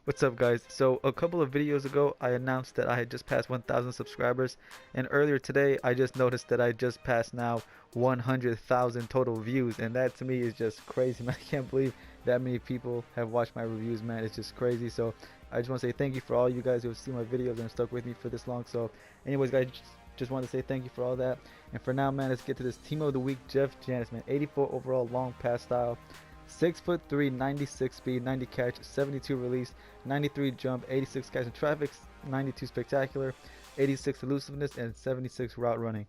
What's up, guys? So a couple of videos ago I announced that I had just passed 1,000 subscribers, and earlier today I just noticed that I just passed now 100,000 total views, and that to me is just crazy, man. I can't believe that many people have watched my reviews, man. It's just crazy. So I just want to say thank you for all you guys who have seen my videos and stuck with me for this long. So anyways, guys, just want to say thank you for all that. And for now, man, let's get to this team of the week. Janis, man. 84 overall, long pass style, 6'3", 96 speed, 90 catch, 72 release, 93 jump, 86 catch in traffic, 92 spectacular, 86 elusiveness, and 76 route running.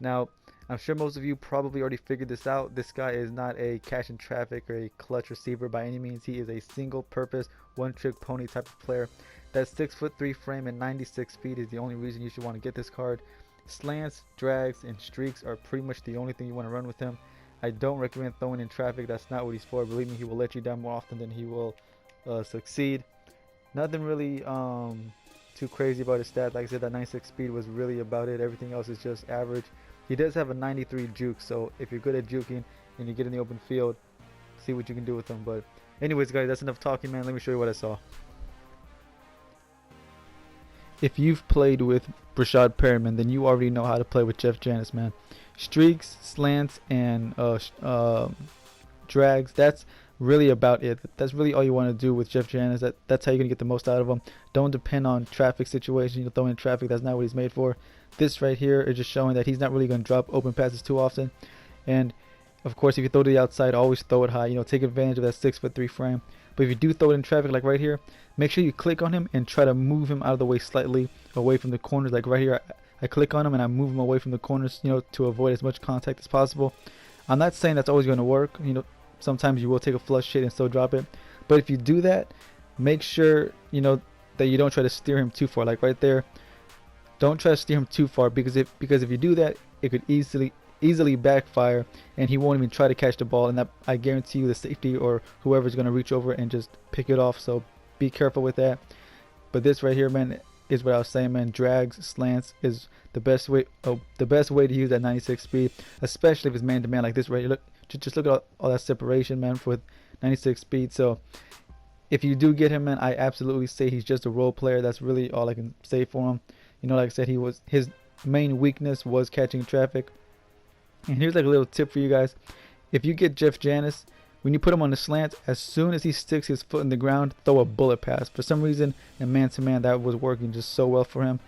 Now, I'm sure most of you probably already figured this out. This guy is not a catch in traffic or a clutch receiver by any means. He is a single purpose, one trick pony type of player. That 6'3" frame and 96 speed is the only reason you should want to get this card. Slants, drags, and streaks are pretty much the only thing you want to run with him. I don't recommend throwing in traffic. That's not what he's for. Believe me, he will let you down more often than he will succeed. Nothing really too crazy about his stats. Like I said, that 96 speed was really about it. Everything else is just average. He does have a 93 juke, so if you're good at juking and you get in the open field, see what you can do with him. But anyways, guys, that's enough talking, man. Let me show you what I saw. If you've played with Brashad Perriman, then you already know how to play with Jeff Janis, man. Streaks, slants, and drags. That's really about it. That's really all you want to do with Jeff Janis. That's how you're gonna get the most out of him. Don't depend on traffic situations. Throwing in traffic. That's not what he's made for. This right here is just showing that he's not really gonna drop open passes too often. And of course, if you throw to the outside, always throw it high. Take advantage of that 6'3" frame. But if you do throw it in traffic, like right here, make sure you click on him and try to move him out of the way slightly away from the corners. Like right here, I click on him and I move him away from the corners, to avoid as much contact as possible. I'm not saying that's always going to work. Sometimes you will take a flush hit and still drop it. But if you do that, make sure, that you don't try to steer him too far. Like right there, don't try to steer him too far because if you do that, it could easily backfire and he won't even try to catch the ball, and that I guarantee you the safety or whoever's going to reach over and just pick it off. So be careful with that. But this right here, man, is what I was saying, man. Drags, slants is the best way to use that 96 speed, especially if it's man to man like this right here. Look, just look at all that separation, man, with 96 speed. So if you do get him, man, I absolutely say he's just a role player. That's really all I can say for him. Like I said, his main weakness was catching traffic. And here's like a little tip for you guys. If you get Jeff Janis, when you put him on the slant, as soon as he sticks his foot in the ground, throw a bullet pass. For some reason, in man-to-man, that was working just so well for him.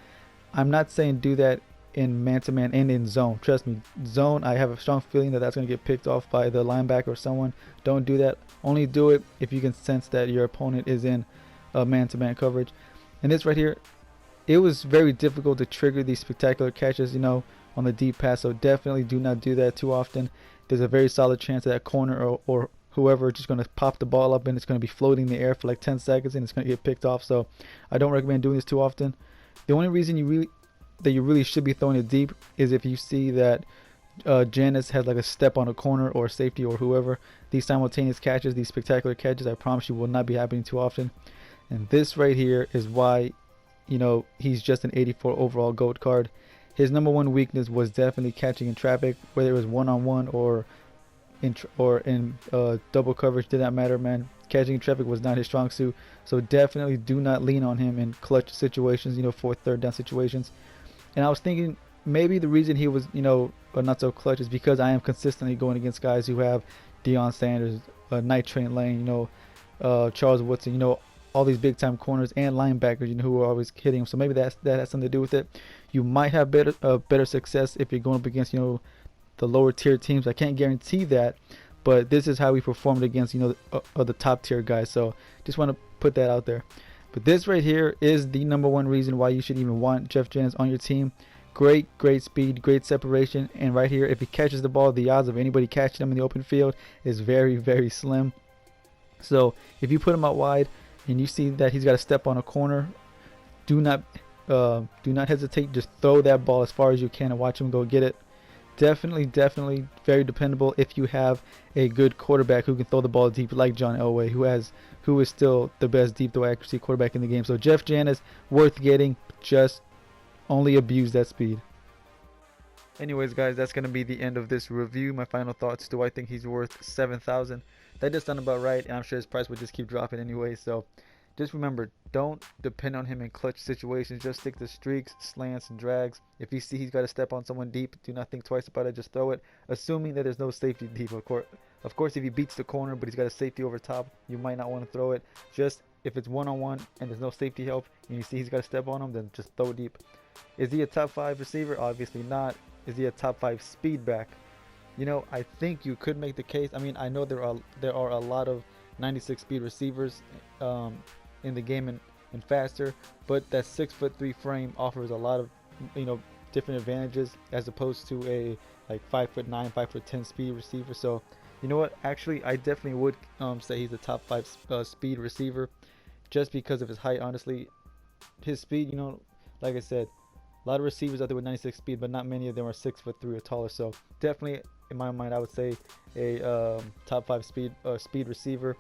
I'm not saying do that in man-to-man and in zone. Trust me, zone, I have a strong feeling that that's going to get picked off by the linebacker or someone. Don't do that. Only do it if you can sense that your opponent is in man-to-man coverage. And this right here, it was very difficult to trigger these spectacular catches, on the deep pass. So definitely do not do that too often. There's a very solid chance that corner or whoever is just going to pop the ball up and it's going to be floating in the air for like 10 seconds and it's going to get picked off. So I don't recommend doing this too often. The only reason you really should be throwing it deep is if you see that Janis has like a step on a corner or safety or whoever. These simultaneous catches, these spectacular catches, I promise you will not be happening too often. And this right here is why he's just an 84 overall GOAT card. His number one weakness was definitely catching in traffic, whether it was one-on-one or in double coverage. Did not matter, man. Catching in traffic was not his strong suit. So definitely do not lean on him in clutch situations, for third down situations. And I was thinking maybe the reason he was, not so clutch is because I am consistently going against guys who have Deion Sanders, Night Train Lane, Charles Woodson, all these big time corners and linebackers, who are always hitting him. So maybe that has something to do with it. You might have better success if you're going up against the lower tier teams. I can't guarantee that, but this is how we performed against the top tier guys. So just want to put that out there. But this right here is the number one reason why you should even want Jeff Janis on your team. Great speed, great separation, and right here, if he catches the ball, the odds of anybody catching him in the open field is very, very slim. So if you put him out wide and you see that he's got to step on a corner, do not hesitate. Just throw that ball as far as you can and watch him go get it. Definitely very dependable if you have a good quarterback who can throw the ball deep like John Elway, who is still the best deep throw accuracy quarterback in the game. So Jeff Janis, worth getting, just only abuse that speed. Anyways, guys, that's going to be the end of this review. My final thoughts: do I think he's worth 7,000? That does sound about right, and I'm sure his price would just keep dropping anyway. So Just remember, don't depend on him in clutch situations. Just stick to streaks, slants, and drags. If you see he's got to step on someone deep, do not think twice about it. Just throw it, assuming that there's no safety deep. Of course, if he beats the corner, but he's got a safety over top, you might not want to throw it. Just if it's one-on-one and there's no safety help, and you see he's got to step on him, then just throw it deep. Is he a top 5 receiver? Obviously not. Is he a top 5 speed back? You know, I think you could make the case. I mean, I know there are a lot of 96 speed receivers in the game and faster, but that 6'3" frame offers a lot of, you know, different advantages as opposed to a like 5'9", 5'10" speed receiver. So you know what, actually I definitely would say he's a top 5 speed receiver, just because of his height. Honestly, his speed, you know, like I said, a lot of receivers out there with 96 speed, but not many of them are 6'3" or taller. So definitely in my mind I would say a top 5 speed receiver.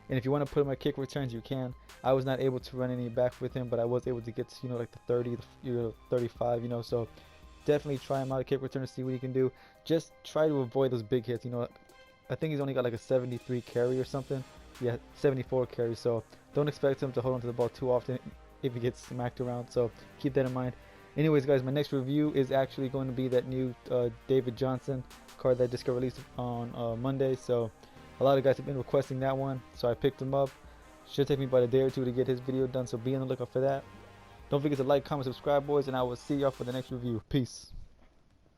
And if you want to put him at kick returns, you can. I was not able to run any back with him, but I was able to get to, you know, like the 30, 35, you know. So definitely try him out at kick return to see what he can do. Just try to avoid those big hits. You know, I think he's only got like a 73 carry or something. Yeah, 74 carry. So don't expect him to hold onto the ball too often if he gets smacked around. So keep that in mind. Anyways, guys, my next review is actually going to be that new David Johnson card that just got released on Monday. So a lot of guys have been requesting that one, so I picked him up. Should take me about a day or two to get his video done, so be on the lookout for that. Don't forget to like, comment, subscribe, boys, and I will see y'all for the next review. Peace.